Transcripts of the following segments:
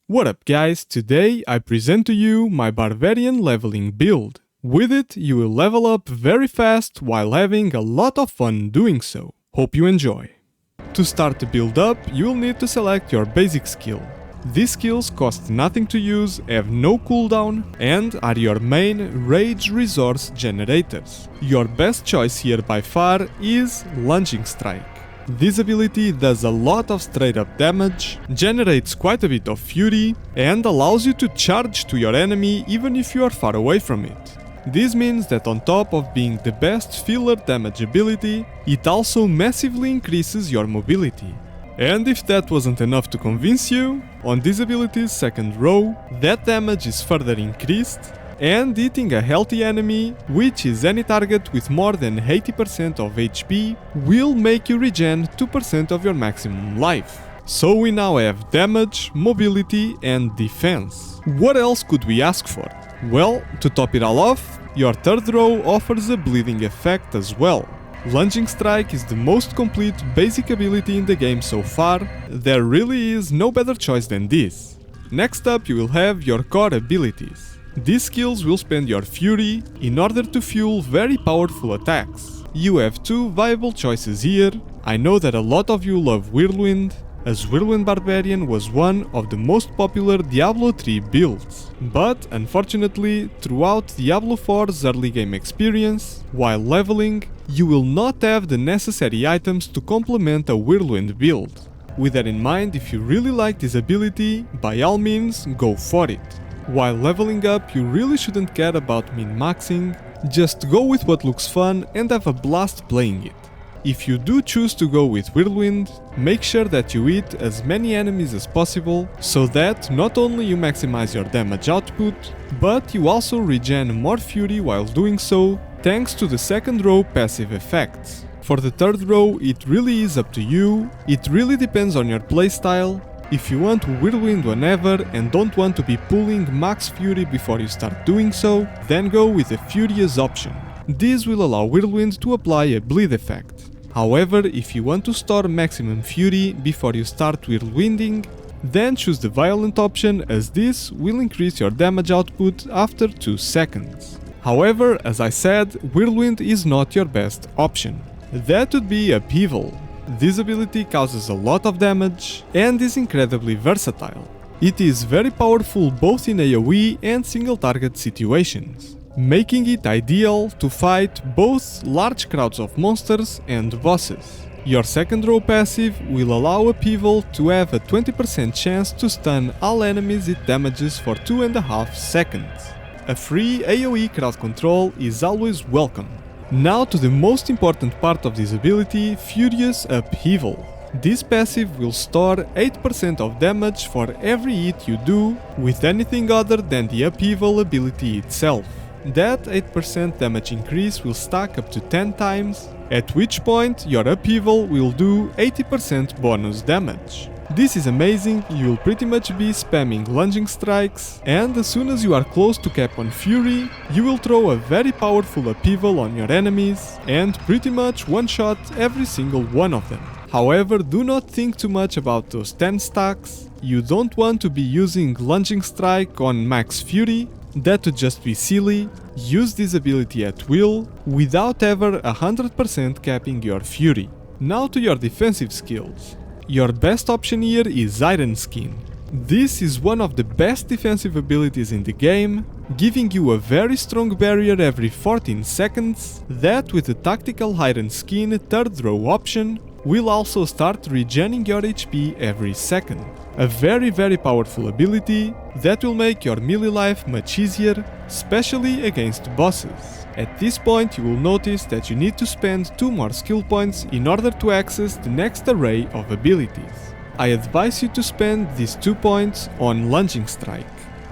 What up guys, today I present to you my Barbarian leveling build. With it, you will level up very fast while having a lot of fun doing so. Hope you enjoy. To start the build up, you will need to select your basic skill. These skills cost nothing to use, have no cooldown, and are your main rage resource generators. Your best choice here by far is Lunging Strike. This ability does a lot of straight up damage, generates quite a bit of fury, and allows you to charge to your enemy even if you are far away from it. This means that on top of being the best filler damage ability, it also massively increases your mobility. And if that wasn't enough to convince you, on this ability's second row, that damage is further increased, and hitting a healthy enemy, which is any target with more than 80% of HP, will make you regen 2% of your maximum life. So we now have damage, mobility and defense. What else could we ask for? Well, to top it all off, your third row offers a bleeding effect as well. Lunging Strike is the most complete basic ability in the game so far. There really is no better choice than this. Next up you will have your core abilities. These skills will spend your fury in order to fuel very powerful attacks. You have two viable choices here. I know that a lot of you love Whirlwind, as Whirlwind Barbarian was one of the most popular Diablo 3 builds. But unfortunately, throughout Diablo 4's early game experience, while leveling, you will not have the necessary items to complement a Whirlwind build. With that in mind, if you really like this ability, by all means, go for it. While leveling up, you really shouldn't care about min-maxing, just go with what looks fun and have a blast playing it. If you do choose to go with Whirlwind, make sure that you hit as many enemies as possible, so that not only you maximize your damage output, but you also regen more fury while doing so, thanks to the second row passive effects. For the third row, it really is up to you, it really depends on your playstyle. If you want Whirlwind whenever and don't want to be pulling max fury before you start doing so, then go with the Furious option. This will allow Whirlwind to apply a bleed effect. However, if you want to store maximum fury before you start Whirlwinding, then choose the Violent option, as this will increase your damage output after 2 seconds. However, as I said, Whirlwind is not your best option. That would be Upheaval. This ability causes a lot of damage and is incredibly versatile. It is very powerful both in AoE and single target situations, making it ideal to fight both large crowds of monsters and bosses. Your second row passive will allow Upheaval to have a 20% chance to stun all enemies it damages for 2.5 seconds. A free AoE crowd control is always welcome. Now to the most important part of this ability, Furious Upheaval. This passive will store 8% of damage for every hit you do with anything other than the Upheaval ability itself. That 8% damage increase will stack up to 10 times, at which point your Upheaval will do 80% bonus damage. This is amazing, you will pretty much be spamming lunging strikes, and as soon as you are close to cap on fury, you will throw a very powerful upheaval on your enemies and pretty much one-shot every single one of them. However, do not think too much about those 10 stacks. You don't want to be using lunging strike on max fury, that would just be silly. Use this ability at will, without ever 100% capping your fury. Now to your defensive skills. Your best option here is Iron Skin. This is one of the best defensive abilities in the game, giving you a very strong barrier every 14 seconds, that with the tactical Iron Skin third row option, will also start regenerating your HP every second. A very powerful ability that will make your melee life much easier, especially against bosses. At this point you will notice that you need to spend 2 more skill points in order to access the next array of abilities. I advise you to spend these 2 points on Lunging Strike,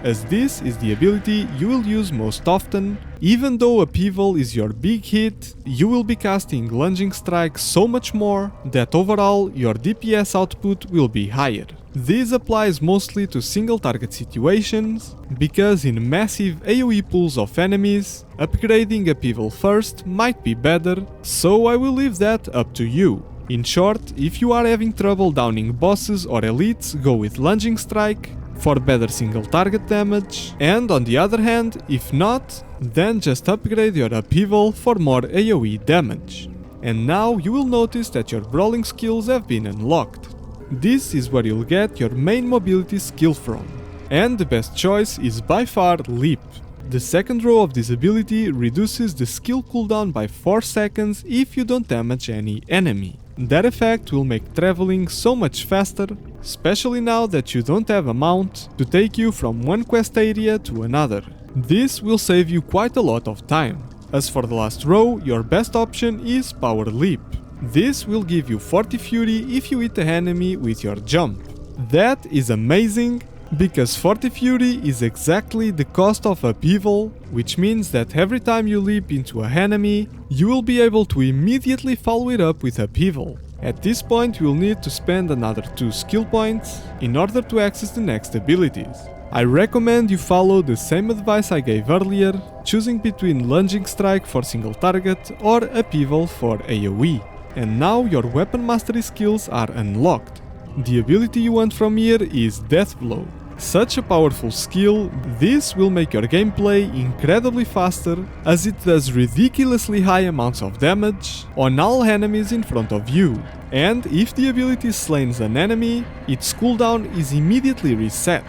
as this is the ability you will use most often. Even though Upheaval is your big hit, you will be casting Lunging Strike so much more that overall your DPS output will be higher. This applies mostly to single target situations, because in massive AoE pools of enemies, upgrading Upheaval first might be better, so I will leave that up to you. In short, if you are having trouble downing bosses or elites, go with Lunging Strike. for better single target damage, and on the other hand, if not, then just upgrade your upheaval for more AoE damage. And now you will notice that your brawling skills have been unlocked. This is where you'll get your main mobility skill from. And the best choice is by far Leap. The second row of this ability reduces the skill cooldown by 4 seconds if you don't damage any enemy. That effect will make traveling so much faster, especially now that you don't have a mount to take you from one quest area to another. This will save you quite a lot of time. As for the last row, your best option is Power Leap. This will give you 40 Fury if you hit the enemy with your jump. That is amazing, because 40 Fury is exactly the cost of upheaval, which means that every time you leap into an enemy, you will be able to immediately follow it up with upheaval. At this point you will need to spend another 2 skill points in order to access the next abilities. I recommend you follow the same advice I gave earlier, choosing between Lunging Strike for single target or Upheaval for AoE. And now your weapon mastery skills are unlocked. The ability you want from here is Death Blow. Such a powerful skill, this will make your gameplay incredibly faster, as it does ridiculously high amounts of damage on all enemies in front of you. And if the ability slays an enemy, its cooldown is immediately reset.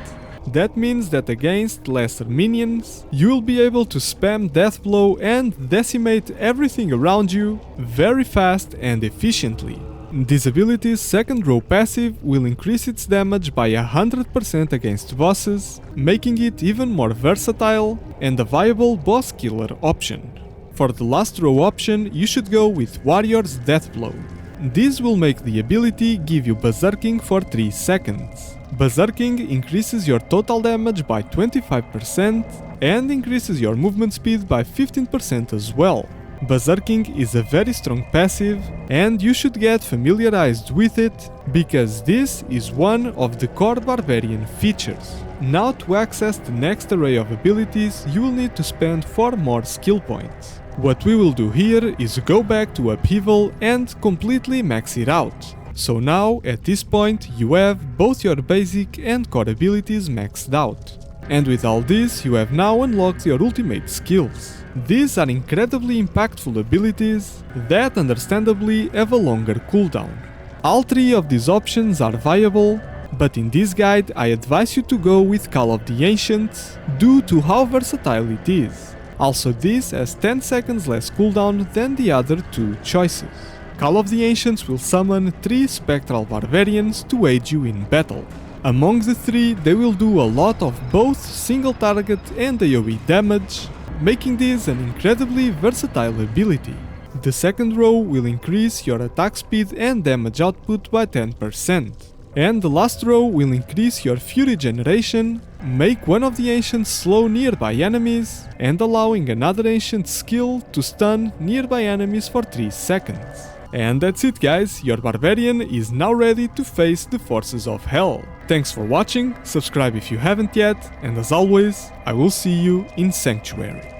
That means that against lesser minions, you will be able to spam Death Blow and decimate everything around you very fast and efficiently. This ability's second row passive will increase its damage by 100% against bosses, making it even more versatile and a viable boss killer option. For the last row option, you should go with Warrior's Death Blow. This will make the ability give you Berserking for 3 seconds. Berserking increases your total damage by 25% and increases your movement speed by 15% as well. Berserking is a very strong passive, and you should get familiarized with it, because this is one of the core Barbarian features. Now to access the next array of abilities, you will need to spend 4 more skill points. What we will do here is go back to Upheaval and completely max it out. So now, at this point, you have both your basic and core abilities maxed out. And with all this, you have now unlocked your ultimate skills. These are incredibly impactful abilities that understandably have a longer cooldown. All 3 of these options are viable, but in this guide I advise you to go with Call of the Ancients due to how versatile it is. Also, this has 10 seconds less cooldown than the other 2 choices. Call of the Ancients will summon 3 Spectral Barbarians to aid you in battle. Among the 3, they will do a lot of both single target and AoE damage, making this an incredibly versatile ability. The second row will increase your attack speed and damage output by 10%. And the last row will increase your Fury generation, make one of the Ancients slow nearby enemies, and allowing another Ancient skill to stun nearby enemies for 3 seconds. And that's it guys, your Barbarian is now ready to face the forces of hell. Thanks for watching, subscribe if you haven't yet, and as always, I will see you in Sanctuary.